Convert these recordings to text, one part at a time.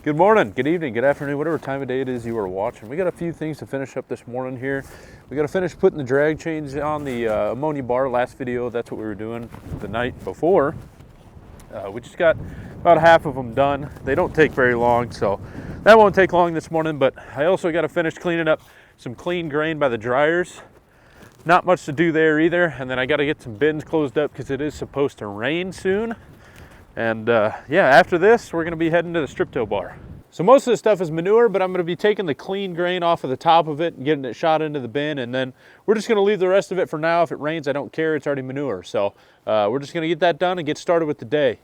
Good morning, good evening, good afternoon, whatever time of day it is you are watching. We got a few things to finish up this morning here. We got to finish putting the drag chains on the ammonia bar. Last video, that's what we were doing the night before. We just got about half of them done. They don't take very long, so that won't take long this morning, but I also got to finish cleaning up some clean grain by the dryers. Not much to do there either, and then I got to get some bins closed up because it is supposed to rain soon. And yeah, after this, we're gonna be heading to the strip till bar. So most of the stuff is manure, but I'm gonna be taking the clean grain off of the top of it and getting it shot into the bin, and then we're just gonna leave the rest of it for now. If it rains, I don't care, it's already manure. So we're just gonna get that done and get started with the day.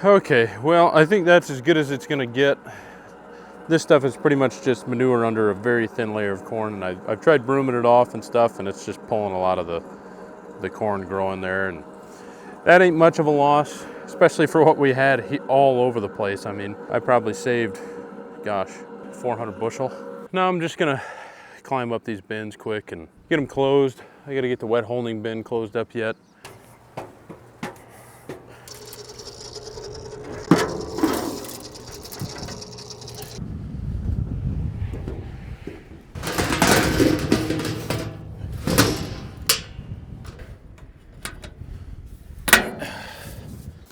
Okay, well, I think that's as good as it's gonna get. This stuff is pretty much just manure under a very thin layer of corn, and I've tried brooming it off and stuff, and it's just pulling a lot of the corn growing there, and that ain't much of a loss, especially for what we had all over the place. I mean, I probably saved, gosh, 400 bushel. Now I'm just gonna climb up these bins quick and get them closed. I gotta get the wet holding bin closed up yet.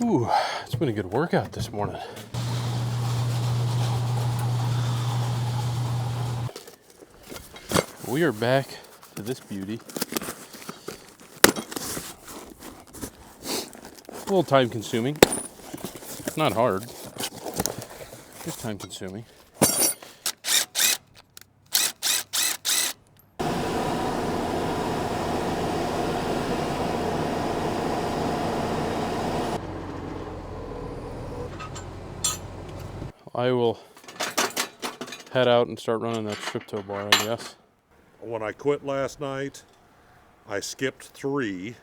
Ooh, it's been a good workout this morning. We are back to this beauty. A little time consuming. Not hard, just time consuming. I will head out and start running that strip till bar, I guess. When I quit last night, I skipped 3.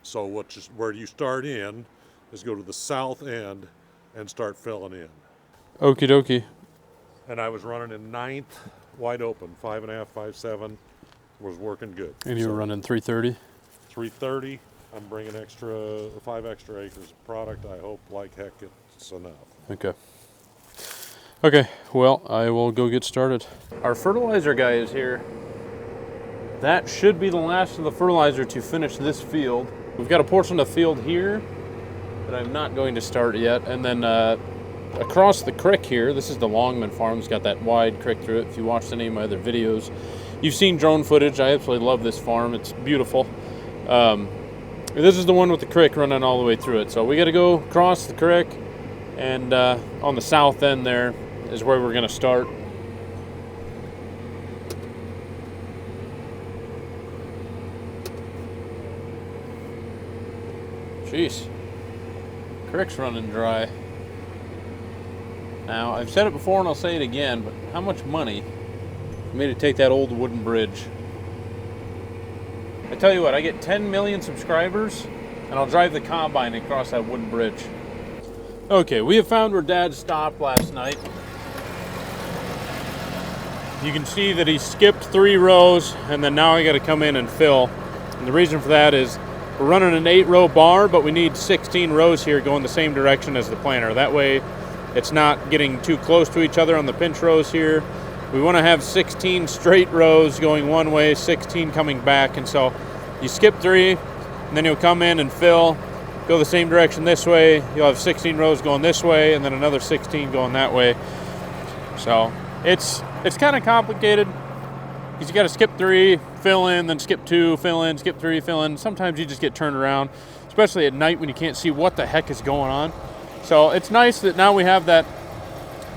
So where you start in is go to the south end and start filling in. Okie dokie. And I was running in 9th, wide open, 5.5, 5.7, was working good. And you were running 330? 330. I'm bringing 5 extra acres of product. I hope like heck it's enough. Okay. Okay, well, I will go get started. Our fertilizer guy is here. That should be the last of the fertilizer to finish this field. We've got a portion of the field here that I'm not going to start yet. And then across the creek here, this is the Longman Farm. It's got that wide creek through it. If you watched any of my other videos, you've seen drone footage. I absolutely love this farm. It's beautiful. This is the one with the creek running all the way through it. So we got to go across the creek, and on the south end there is where we're going to start. Jeez, creek's running dry. Now, I've said it before and I'll say it again, but how much money for me to take that old wooden bridge? I tell you what, I get 10 million subscribers and I'll drive the combine across that wooden bridge. Okay, we have found where Dad stopped last night. You can see that he skipped 3 rows, and then now I got to come in and fill. And the reason for that is we're running an 8-row bar, but we need 16 rows here going the same direction as the planter. That way it's not getting too close to each other on the pinch rows here. We want to have 16 straight rows going one way, 16 coming back, and so you skip 3, and then you'll come in and fill, go the same direction this way. You'll have 16 rows going this way, and then another 16 going that way. So it's kind of complicated because you got to skip 3, fill in, then skip 2, fill in, skip 3, fill in. Sometimes you just get turned around, especially at night when you can't see what the heck is going on. So it's nice that now we have that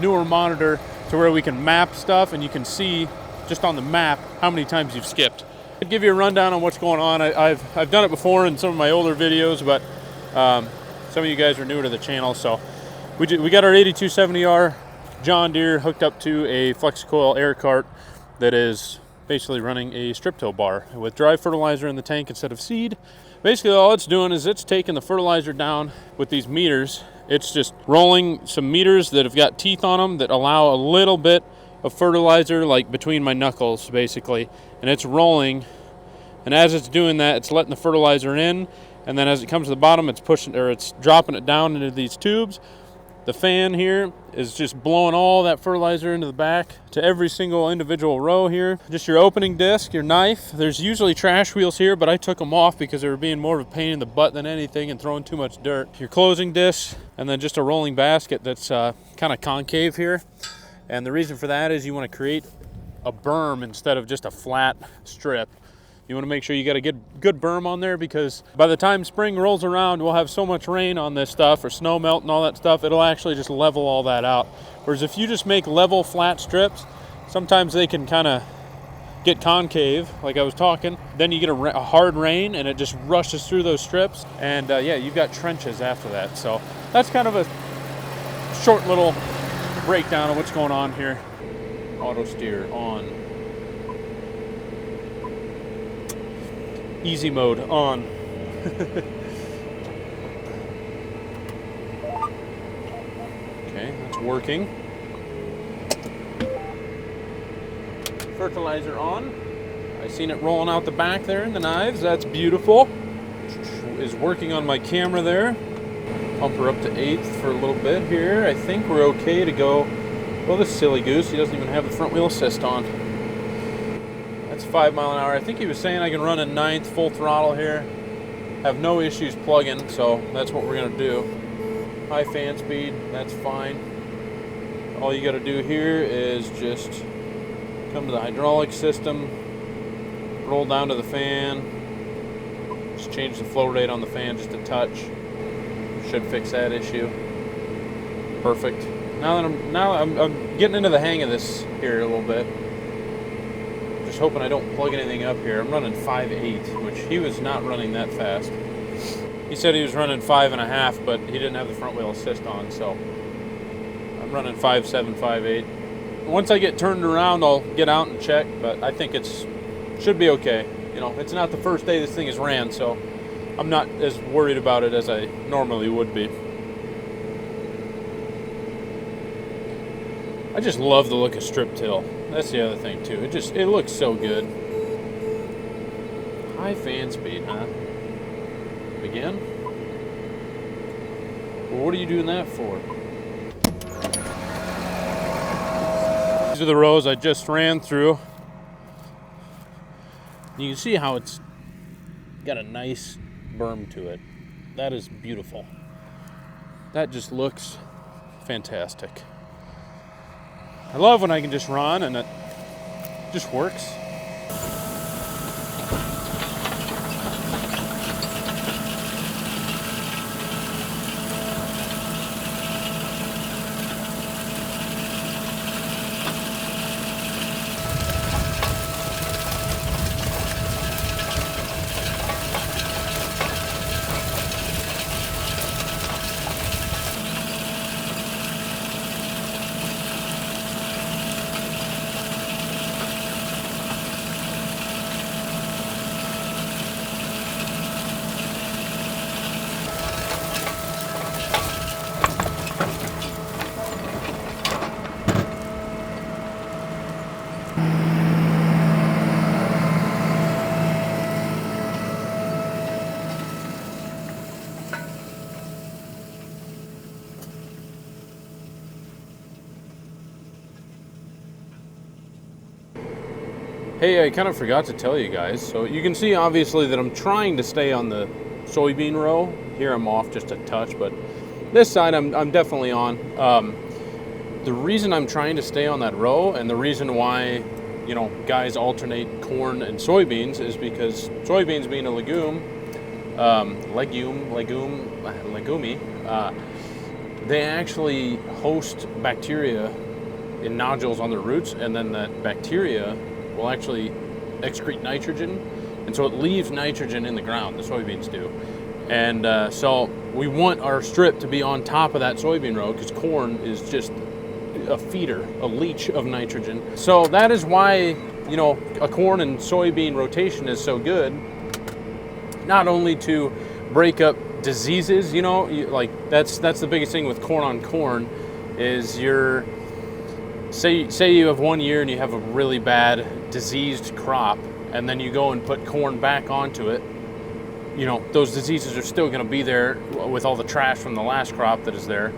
newer monitor to where we can map stuff, and you can see just on the map how many times you've skipped. I'd give you a rundown on what's going on. I've done it before in some of my older videos, but some of you guys are newer to the channel. So we got our 8270R John Deere hooked up to a flex coil air cart that is basically running a strip till bar with dry fertilizer in the tank instead of seed. Basically all it's doing is it's taking the fertilizer down with these meters. It's just rolling some meters that have got teeth on them that allow a little bit of fertilizer like between my knuckles basically, and it's rolling, and as it's doing that, it's letting the fertilizer in, and then as it comes to the bottom, it's pushing, or it's dropping it down into these tubes. The fan here is just blowing all that fertilizer into the back to every single individual row here. Just your opening disc, your knife. There's usually trash wheels here, but I took them off because they were being more of a pain in the butt than anything and throwing too much dirt. Your closing disc, and then just a rolling basket that's kind of concave here. And the reason for that is you want to create a berm instead of just a flat strip. You want to make sure you got a good berm on there, because by the time spring rolls around, we'll have so much rain on this stuff, or snow melt and all that stuff, it'll actually just level all that out. Whereas if you just make level flat strips, sometimes they can kind of get concave, like I was talking. Then you get a hard rain and it just rushes through those strips, and yeah, you've got trenches after that. So that's kind of a short little breakdown of what's going on here. Auto steer on. Easy mode on. Okay, that's working. Fertilizer on. I seen it rolling out the back there in the knives. That's beautiful. Is working on my camera there. Pump her up to 8th for a little bit here. I think we're okay to go. Well, this silly goose, he doesn't even have the front wheel assist on. That's 5 miles an hour. I think he was saying I can run a 9th full throttle here. Have no issues plugging, so that's what we're gonna do. High fan speed, that's fine. All you gotta do here is just come to the hydraulic system, roll down to the fan, just change the flow rate on the fan just a touch. Should fix that issue. Perfect. Now I'm getting into the hang of this here a little bit. Just hoping I don't plug anything up here. I'm running 5.8, which he was not running that fast. He said he was running 5.5, but he didn't have the front wheel assist on, so I'm running 5.7, 5.8. Once I get turned around, I'll get out and check, but I think should be okay. You know, it's not the first day this thing has ran, so I'm not as worried about it as I normally would be. I just love the look of strip till. That's the other thing too. It looks so good. High fan speed, huh? Again? Well, what are you doing that for? These are the rows I just ran through. You can see how it's got a nice berm to it. That is beautiful. That just looks fantastic. I love when I can just run and it just works. Hey, I kind of forgot to tell you guys. So you can see obviously that I'm trying to stay on the soybean row. Here I'm off just a touch, but this side I'm definitely on. The reason I'm trying to stay on that row, and the reason why, you know, guys alternate corn and soybeans, is because soybeans being a legume, they actually host bacteria in nodules on their roots, and then that bacteria will actually excrete nitrogen, and so it leaves nitrogen in the ground, the soybeans do. And so we want our strip to be on top of that soybean row, because corn is just a feeder, a leech of nitrogen. So that is why, you know, a corn and soybean rotation is so good, not only to break up diseases, you know, like that's the biggest thing with corn on corn, is you're say you have 1 year and you have a really bad diseased crop, and then you go and put corn back onto it, you know, those diseases are still going to be there with all the trash from the last crop that is there.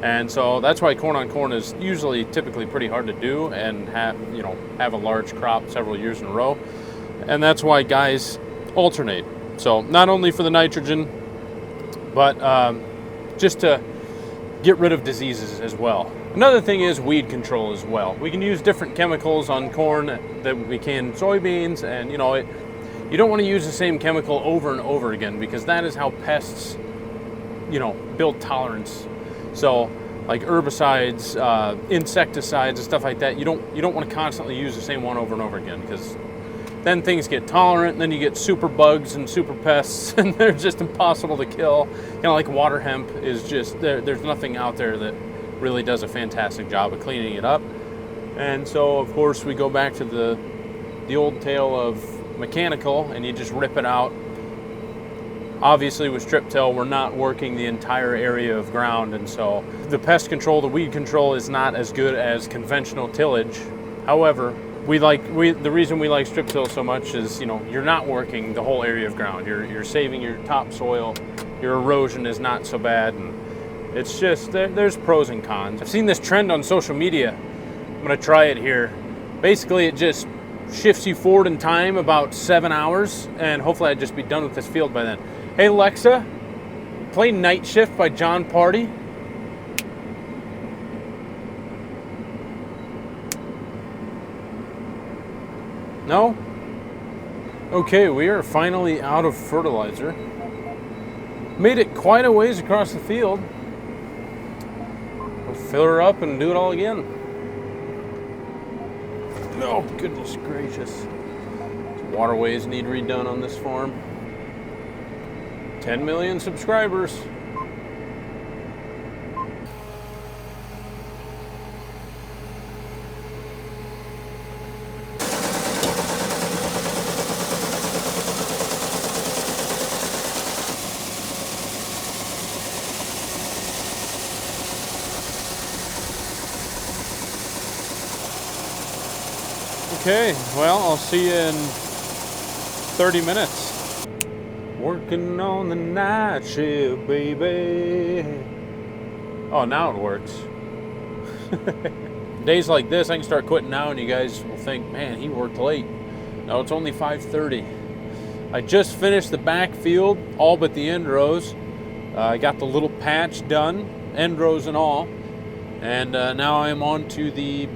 And so that's why corn on corn is usually typically pretty hard to do and have a large crop several years in a row. And that's why guys alternate. So not only for the nitrogen, but just to get rid of diseases as well. Another thing is weed control as well. We can use different chemicals on corn that we can soybeans, and you don't want to use the same chemical over and over again, because that is how pests, build tolerance. So like herbicides, insecticides and stuff like that, you don't want to constantly use the same one over and over again, because then things get tolerant, and then you get super bugs and super pests, and they're just impossible to kill. Like water hemp is just, there's nothing out there that really does a fantastic job of cleaning it up. And so of course we go back to the old tale of mechanical, and you just rip it out. Obviously with strip till, we're not working the entire area of ground, and so the pest control, the weed control is not as good as conventional tillage. However, the reason we like strip till so much is, you're not working the whole area of ground. You're saving your topsoil. Your erosion is not so bad, and it's just, there's pros and cons. I've seen this trend on social media. I'm gonna try it here. Basically, it just shifts you forward in time about 7 hours, and hopefully I'd just be done with this field by then. Hey Alexa, play Night Shift by John Party. No? Okay, we are finally out of fertilizer. Made it quite a ways across the field. We'll fill her up and do it all again. Oh, goodness gracious. Waterways need redone on this farm. 10 million subscribers. Okay, well, I'll see you in 30 minutes. Working on the night shift, baby. Oh, now it works. Days like this, I can start quitting now, and you guys will think, man, he worked late. No, it's only 5:30. I just finished the back field, all but the end rows. I got the little patch done, end rows and all. And now I am on to the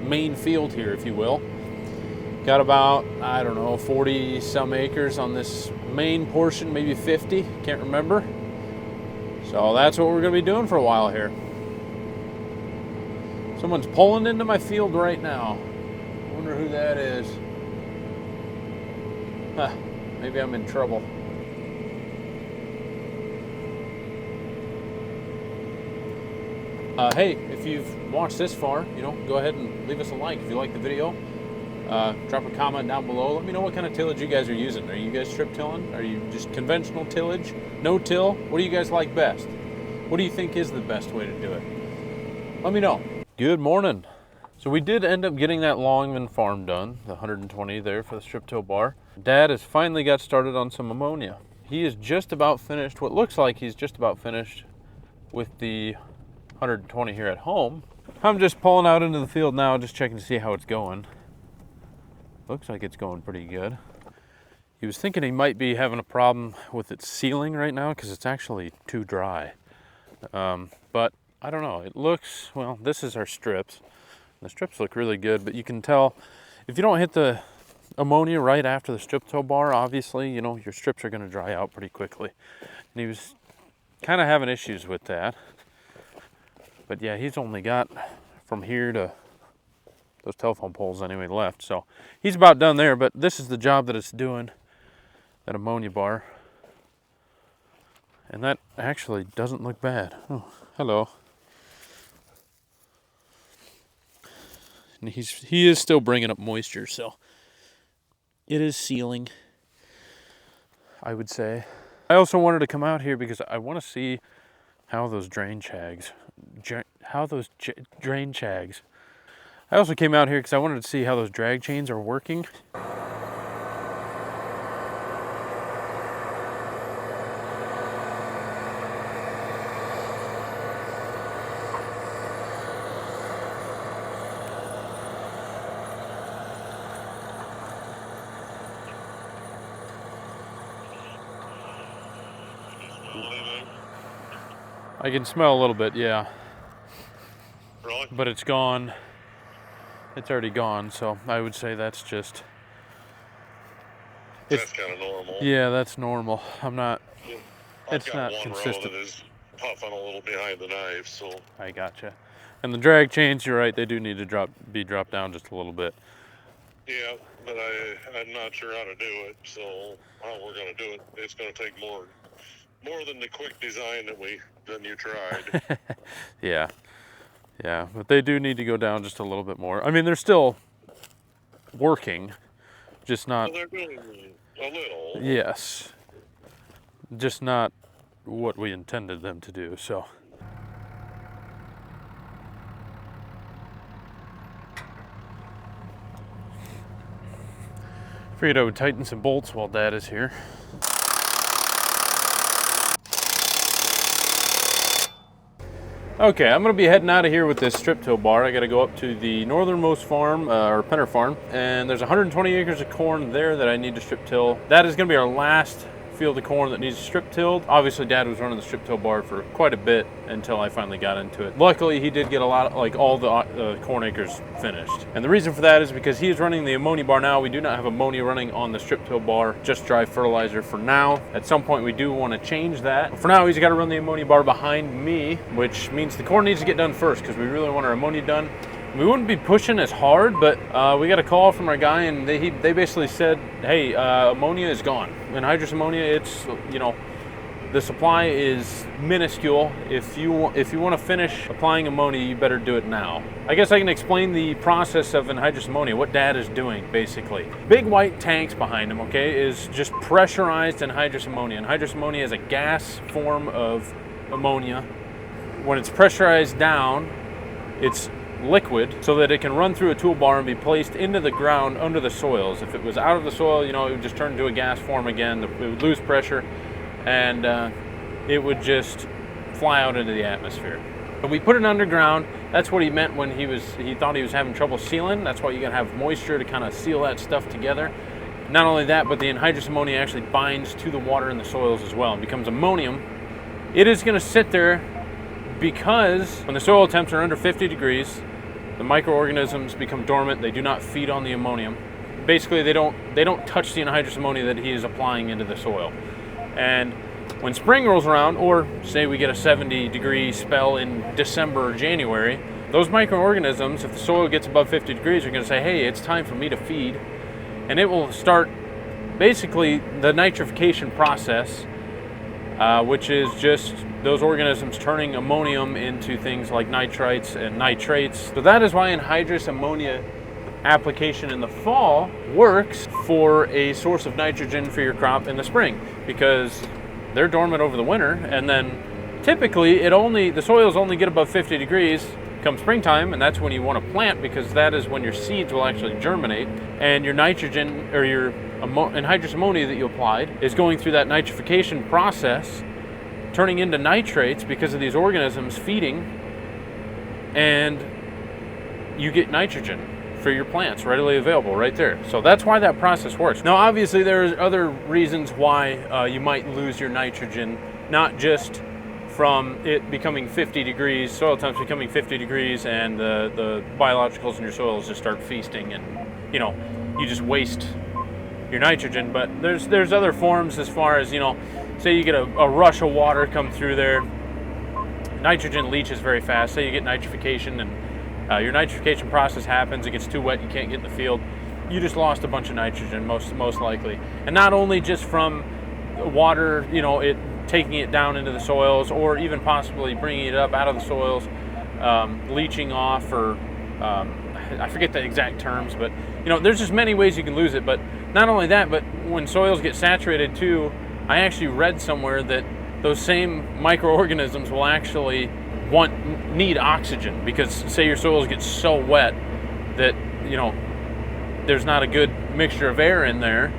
main field here, if you will. Got about, 40 some acres on this main portion, maybe 50, can't remember. So that's what we're going to be doing for a while here. Someone's pulling into my field right now. I wonder who that is. Maybe I'm in trouble. Hey, if you've watched this far, go ahead and leave us a like if you like the video. Drop a comment down below. Let me know what kind of tillage you guys are using. Are you guys strip tilling? Are you just conventional tillage? No till? What do you guys like best? What do you think is the best way to do it? Let me know. Good morning. So we did end up getting that Longman farm done, the 120 there for the strip till bar. Dad has finally got started on some ammonia. He is just about finished, what looks like he's just about finished with the 120 here at home. I'm just pulling out into the field now, just checking to see how it's going. Looks like it's going pretty good. He was thinking he might be having a problem with its sealing right now because it's actually too dry. But I don't know, it looks, well, this is our strips. The strips look really good, but you can tell if you don't hit the ammonia right after the strip till bar, obviously, your strips are gonna dry out pretty quickly. And he was kind of having issues with that. But yeah, he's only got from here to those telephone poles anyway left. So he's about done there, but this is the job that it's doing, that ammonia bar. And that actually doesn't look bad. Oh, hello. And he is still bringing up moisture, so it is sealing, I would say. I also wanted to come out here because I want to see how those drain chags I also came out here because I wanted to see how those drag chains are working. I can smell a little bit, yeah. Really? But it's gone. It's already gone, so I would say that's just... That's kind of normal. Yeah, that's normal. I'm not... I've It's got not one consistent. row that is puffing a little behind the knife, so... I gotcha. And the drag chains, you're right, they do need to be dropped down just a little bit. Yeah, but I'm not sure how to do it, so how we're going to do it, it's going to take more than the quick design than you tried. Yeah, but they do need to go down just a little bit more. I mean, they're still working, just not... Well, they're doing a little. Yes, just not what we intended them to do, so... Figured I would tighten some bolts while Dad is here. Okay, I'm gonna be heading out of here with this strip till bar. I gotta go up to the northernmost farm, or Penner farm, and there's 120 acres of corn there that I need to strip till. That is gonna be our last field of corn that needs strip tilled. Obviously, Dad was running the strip till bar for quite a bit until I finally got into it. Luckily, he did get a lot, all the corn acres finished. And the reason for that is because he is running the ammonia bar now. We do not have ammonia running on the strip till bar, just dry fertilizer for now. At some point, we do want to change that. But for now, he's got to run the ammonia bar behind me, which means the corn needs to get done first because we really want our ammonia done. We wouldn't be pushing as hard, but we got a call from our guy, and they basically said, hey, ammonia is gone. Anhydrous ammonia, it's, the supply is minuscule. If you want to finish applying ammonia, you better do it now. I guess I can explain the process of anhydrous ammonia, what Dad is doing, basically. Big white tanks behind him, okay, is just pressurized anhydrous ammonia. Anhydrous ammonia is a gas form of ammonia. When it's pressurized down, it's liquid so that it can run through a toolbar and be placed into the ground under the soils. If it was out of the soil, it would just turn into a gas form again. It would lose pressure, and it would just fly out into the atmosphere. But we put it underground. That's what he meant when he thought he was having trouble sealing. That's why you gotta have moisture to kind of seal that stuff together. Not only that, but the anhydrous ammonia actually binds to the water in the soils as well and becomes ammonium. It is gonna sit there because when the soil temps are under 50 degrees, the microorganisms become dormant. They do not feed on the ammonium. Basically, they don't touch the anhydrous ammonia that he is applying into the soil. And when spring rolls around, or say we get a 70-degree spell in December or January, those microorganisms, if the soil gets above 50 degrees, are going to say, hey, it's time for me to feed. And it will start basically the nitrification process, which is just those organisms turning ammonium into things like nitrites and nitrates. So that is why anhydrous ammonia application in the fall works for a source of nitrogen for your crop in the spring, because they're dormant over the winter, and then typically the soils only get above 50 degrees come springtime, and that's when you want to plant, because that is when your seeds will actually germinate, and your nitrogen or your anhydrous ammonia that you applied is going through that nitrification process, turning into nitrates because of these organisms feeding, and you get nitrogen for your plants readily available right there. So that's why that process works. Now, obviously, there's other reasons why you might lose your nitrogen, not just from it becoming 50 degrees, soil temps becoming 50 degrees, and the biologicals in your soils just start feasting, and you just waste your nitrogen. But there's other forms, as far as say you get a rush of water come through there, nitrogen leaches very fast. Say you get nitrification, and your nitrification process happens, it gets too wet, you can't get in the field, you just lost a bunch of nitrogen, most likely. And not only just from water, it taking it down into the soils, or even possibly bringing it up out of the soils, leaching off, or I forget the exact terms, but there's just many ways you can lose it. But not only that, but when soils get saturated too, I actually read somewhere that those same microorganisms will actually need oxygen, because say your soils get so wet that, you know, there's not a good mixture of air in there.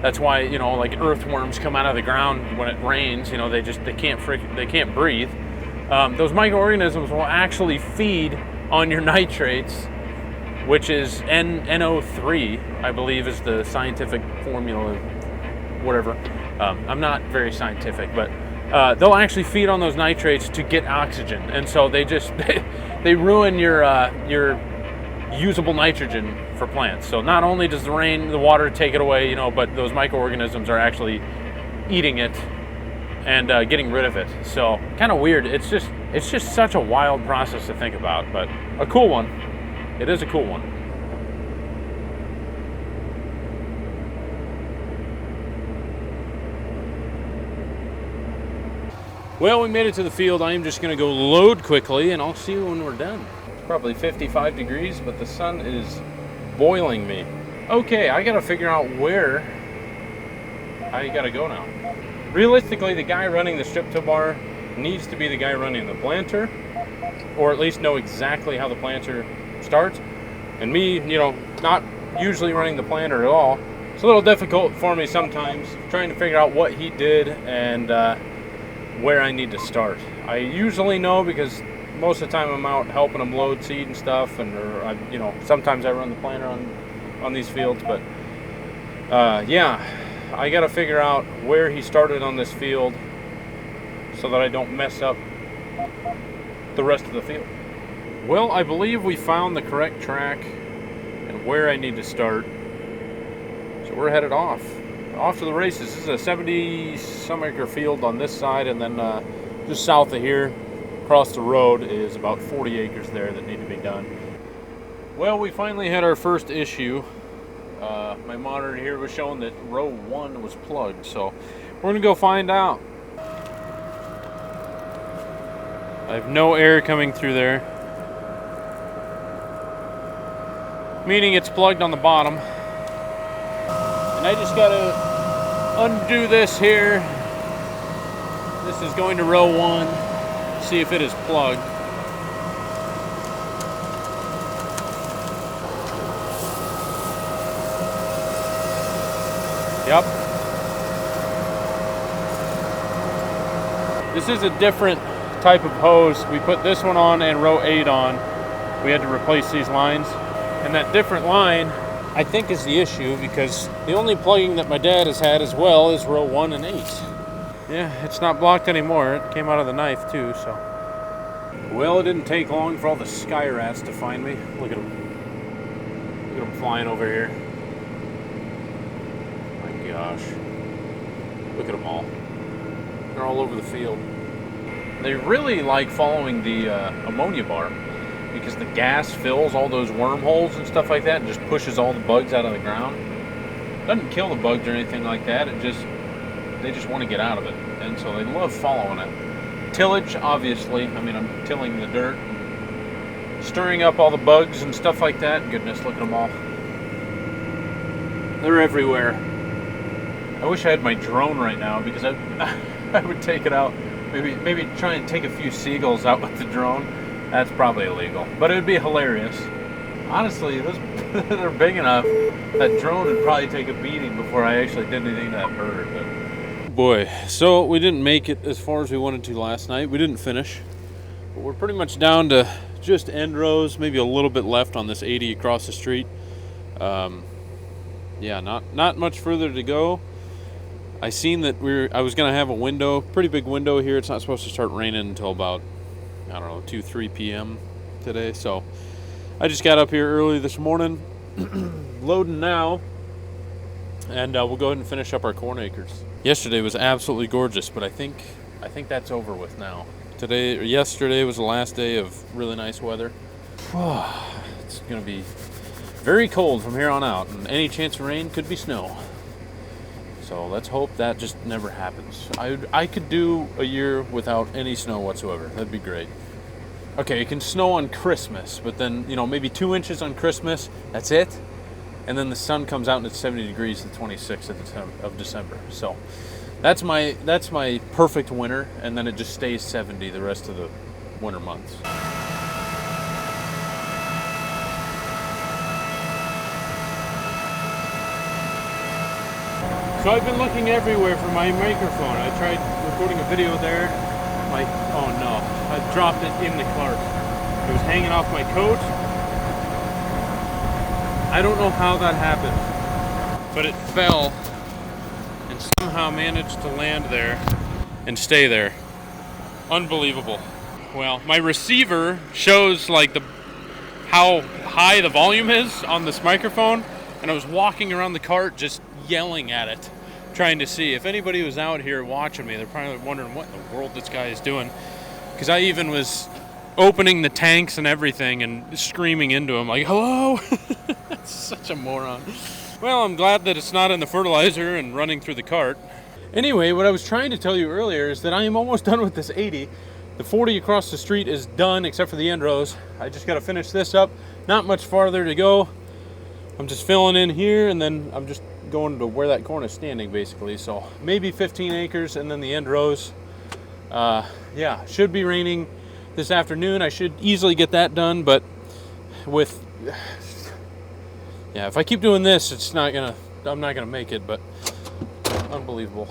That's why, you know, like earthworms come out of the ground when it rains. You know, they can't breathe. Those microorganisms will actually feed on your nitrates, which is NO3, I believe, is the scientific formula, whatever. I'm not very scientific, but they'll actually feed on those nitrates to get oxygen, and so they ruin your usable nitrogen for plants. So not only does the water take it away, you know, but those microorganisms are actually eating it and getting rid of it. So kind of weird. It's just such a wild process to think about, but a cool one. It is a cool one. Well, we made it to the field. I am just going to go load quickly, and I'll see you when we're done. It's probably 55 degrees, but the sun is boiling me. Okay, I got to figure out where I got to go now. Realistically, the guy running the strip till bar needs to be the guy running the planter, or at least know exactly how the planter starts. And me, you know, not usually running the planter at all. It's a little difficult for me sometimes trying to figure out what he did and where I need to start. I usually know because most of the time I'm out helping him load seed and stuff, and you know, sometimes I run the planter on these fields, but yeah, I got to figure out where he started on this field so that I don't mess up the rest of the field. Well, I believe we found the correct track and where I need to start, so we're headed off to the races. This is a 70 some acre field on this side, and then just south of here across the road is about 40 acres there that need to be done. Well, we finally had our first issue. My monitor here was showing that row 1 was plugged, so we're gonna go find out. I have no air coming through there, meaning it's plugged on the bottom. And I just gotta undo this here. This is going to row 1, see if it is plugged. Yep. This is a different type of hose. We put this one on and row 8 on. We had to replace these lines. And that different line, I think, is the issue, because the only plugging that my dad has had as well is row 1 and 8. Yeah, it's not blocked anymore. It came out of the knife too, so. Well, it didn't take long for all the sky rats to find me. Look at them. Look at them flying over here. My gosh. Look at them all. They're all over the field. They really like following the ammonia bar, because the gas fills all those wormholes and stuff like that and just pushes all the bugs out of the ground. It doesn't kill the bugs or anything like that. They just want to get out of it, and so they love following it. Tillage, obviously. I mean, I'm tilling the dirt, stirring up all the bugs and stuff like that. Goodness, look at them all. They're everywhere. I wish I had my drone right now, because I would take it out. Maybe try and take a few seagulls out with the drone. That's probably illegal, but it would be hilarious. Honestly, they're big enough. That drone would probably take a beating before I actually did anything to that bird. But boy, so we didn't make it as far as we wanted to last night. We didn't finish, but we're pretty much down to just end rows, maybe a little bit left on this 80 across the street. Yeah, not much further to go. I seen that I was gonna have a window, pretty big window here. It's not supposed to start raining until about, I don't know, 2-3 p.m. today. So I just got up here early this morning, loading now, and we'll go ahead and finish up our corn acres. Yesterday was absolutely gorgeous, but I think that's over with now. Yesterday was the last day of really nice weather. It's gonna be very cold from here on out, and any chance of rain could be snow. So let's hope that just never happens. I could do a year without any snow whatsoever. That'd be great. Okay, it can snow on Christmas, but then, you know, maybe 2 inches on Christmas, that's it. And then the sun comes out and it's 70 degrees the 26th of December. So that's my perfect winter, and then it just stays 70 the rest of the winter months. So I've been looking everywhere for my microphone. I tried recording a video there. Oh no, I dropped it in the cart. It was hanging off my coat. I don't know how that happened, but it fell and somehow managed to land there and stay there. Unbelievable. Well, my receiver shows like how high the volume is on this microphone, and I was walking around the cart just yelling at it, trying to see if anybody was out here watching me. They're probably wondering what in the world this guy is doing, because I even was opening the tanks and everything and screaming into him like, hello. Such a moron. Well, I'm glad that it's not in the fertilizer and running through the cart. Anyway, what I was trying to tell you earlier is that I am almost done with this 80. The 40 across the street is done except for the end rows. I just got to finish this up. Not much farther to go. I'm just filling in here, and then I'm just going to where that corn is standing basically. So maybe 15 acres and then the end rows. Yeah, should be raining this afternoon. I should easily get that done, but yeah, if I keep doing this, I'm not gonna make it, but unbelievable.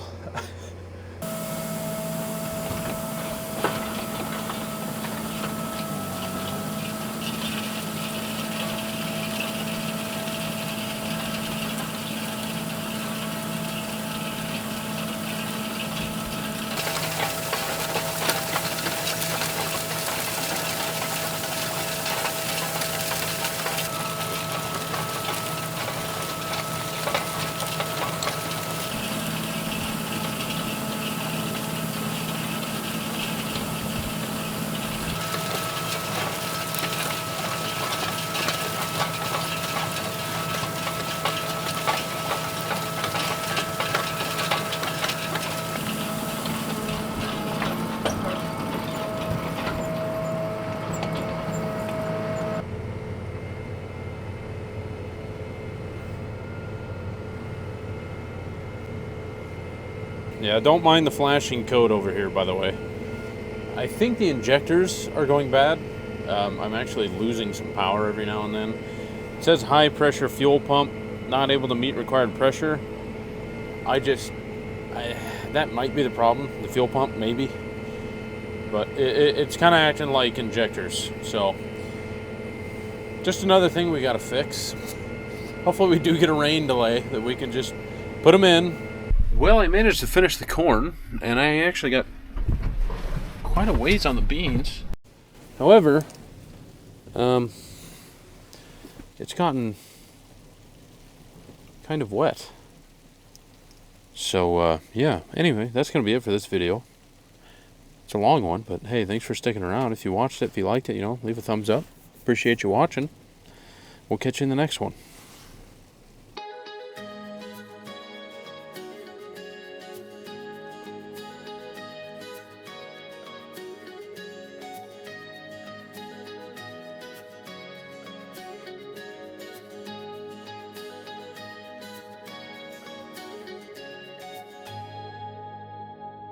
Yeah, don't mind the flashing code over here, by the way. I think the injectors are going bad. I'm actually losing some power every now and then. It says high pressure fuel pump, not able to meet required pressure. That might be the problem, the fuel pump, maybe. But it's kind of acting like injectors, so just another thing we got to fix. Hopefully we do get a rain delay that we can just put them in. Well, I managed to finish the corn, and I actually got quite a ways on the beans. However, it's gotten kind of wet. So, yeah, anyway, that's going to be it for this video. It's a long one, but hey, thanks for sticking around. If you watched it, if you liked it, leave a thumbs up. Appreciate you watching. We'll catch you in the next one.